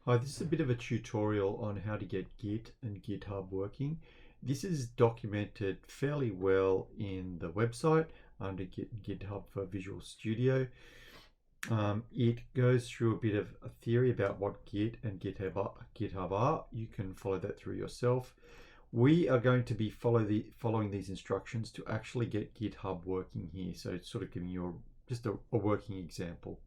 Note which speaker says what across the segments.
Speaker 1: Hi, this is a bit of a tutorial on how to get Git and GitHub working. This is documented fairly well in the website under GitHub for Visual Studio. It goes through a bit of a theory about what Git and GitHub are. You can follow that through yourself. We are going to be following these instructions to actually get GitHub working here. So it's sort of giving you just a working example.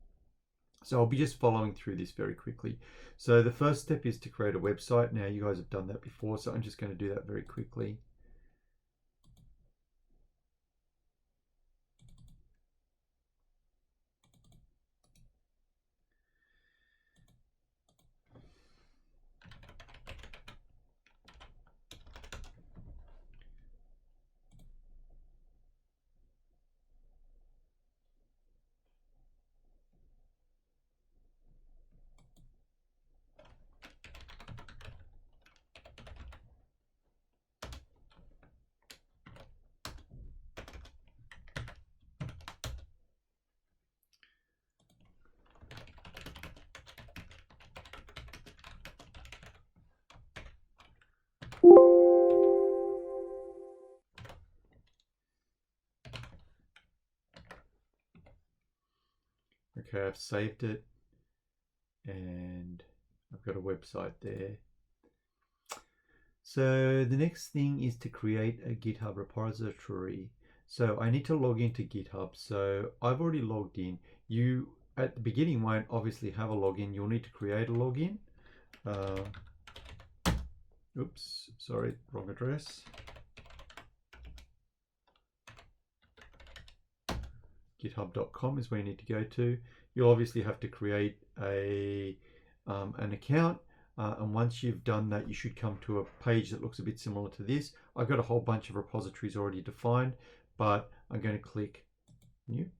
Speaker 1: So I'll be just following through this very quickly. So the first step is to create a website. Now you guys have done that before, so I'm just going to do that very quickly. Okay, I've saved it and I've got a website there. So the next thing is to create a GitHub repository. So I need to log into GitHub. So I've already logged in. You at the beginning won't obviously have a login. You'll need to create a login. Oops, sorry, wrong address. github.com is where you need to go to. You'll obviously have to create an account, and once you've done that, you should come to a page that looks a bit similar to this. I've got a whole bunch of repositories already defined, but I'm going to click New,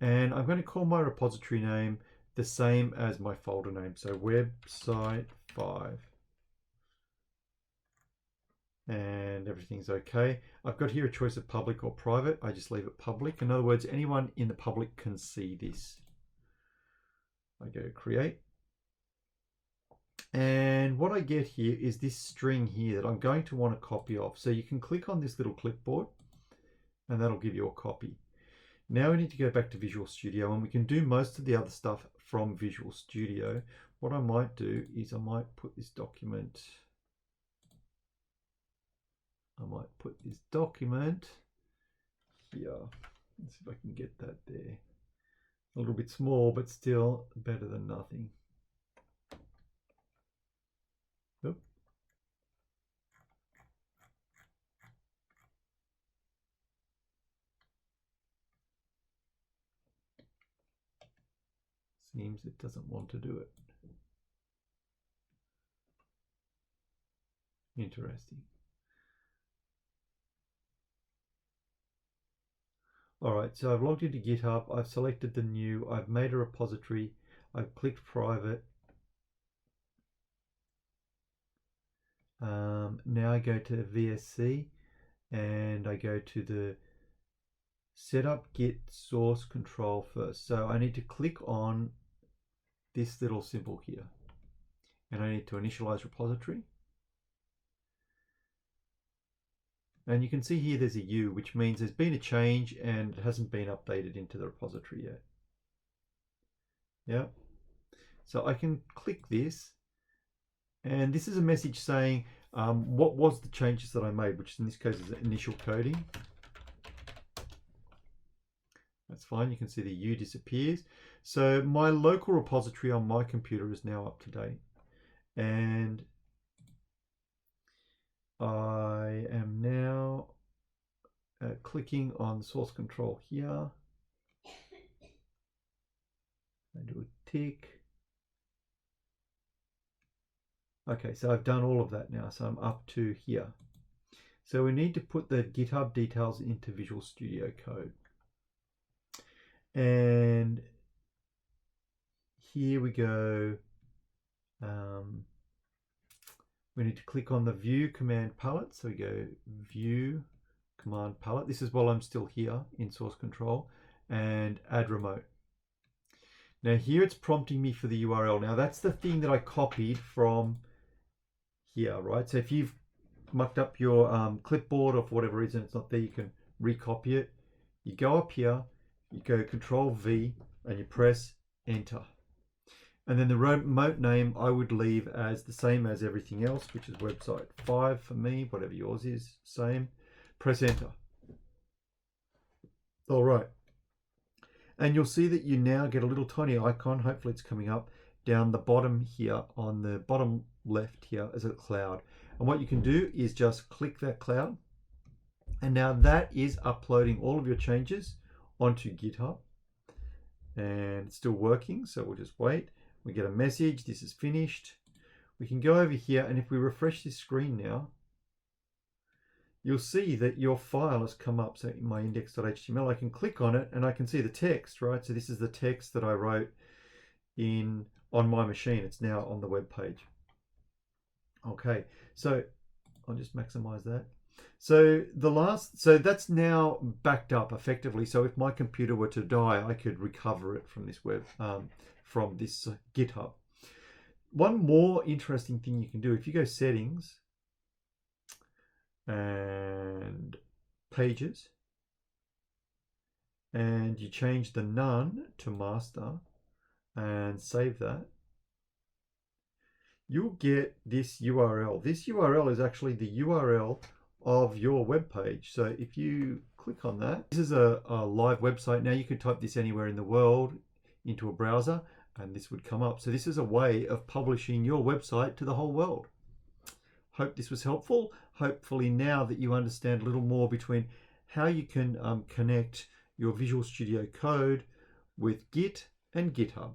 Speaker 1: and I'm going to call my repository name the same as my folder name, so website 5. And everything's okay. I've got here a choice of public or private. I just leave it public. In other words, anyone in the public can see this. I go create. And what I get here is this string here that I'm going to want a copy of. So you can click on this little clipboard and that'll give you a copy. Now we need to go back to Visual Studio, and we can do most of the other stuff from Visual Studio. What I might do is I might put this document here. Let's see if I can get that there. A little bit small, but still better than nothing. Oop. Seems it doesn't want to do it. Interesting. All right, so I've logged into GitHub, I've selected the new, I've made a repository, I've clicked private. Now I go to VSC and I go to the setup Git source control first. So I need to click on this little symbol here and I need to initialize repository. And you can see here there's a U, which means there's been a change and it hasn't been updated into the repository yet. Yeah. So I can click this, and this is a message saying what was the changes that I made, which in this case is initial coding. That's fine. You can see the U disappears. So my local repository on my computer is now up to date. And I am now clicking on source control here. I do a tick. Okay, so I've done all of that now, so I'm up to here. So we need to put the GitHub details into Visual Studio Code. And here we go. We need to click on the View Command Palette. So we go View Command Palette. This is while I'm still here in Source Control, and Add Remote. Now here it's prompting me for the URL. Now that's the thing that I copied from here, right? So if you've mucked up your clipboard or for whatever reason it's not there, you can recopy it. You go up here, you go Control V and you press enter. And then the remote name I would leave as the same as everything else, which is website 5 for me, whatever yours is, same. Press enter. All right. And you'll see that you now get a little tiny icon, hopefully it's coming up, down the bottom here on the bottom left here as a cloud. And what you can do is just click that cloud. And now that is uploading all of your changes onto GitHub. And it's still working, so we'll just wait. We get a message, this is finished. We can go over here, and if we refresh this screen now, you'll see that your file has come up. So in my index.html, I can click on it and I can see the text, right? So this is the text that I wrote on my machine. It's now on the web page. Okay, so I'll just maximize that. So that's now backed up effectively. So if my computer were to die, I could recover it from this from this GitHub. One more interesting thing you can do, if you go settings and pages and you change the none to master and save that, you'll get this URL. This URL is actually the URL of your web page. So if you click on that, this is a live website. Now you could type this anywhere in the world into a browser and this would come up. So this is a way of publishing your website to the whole world. Hope this was helpful. Hopefully now that you understand a little more between how you can connect your Visual Studio Code with Git and GitHub.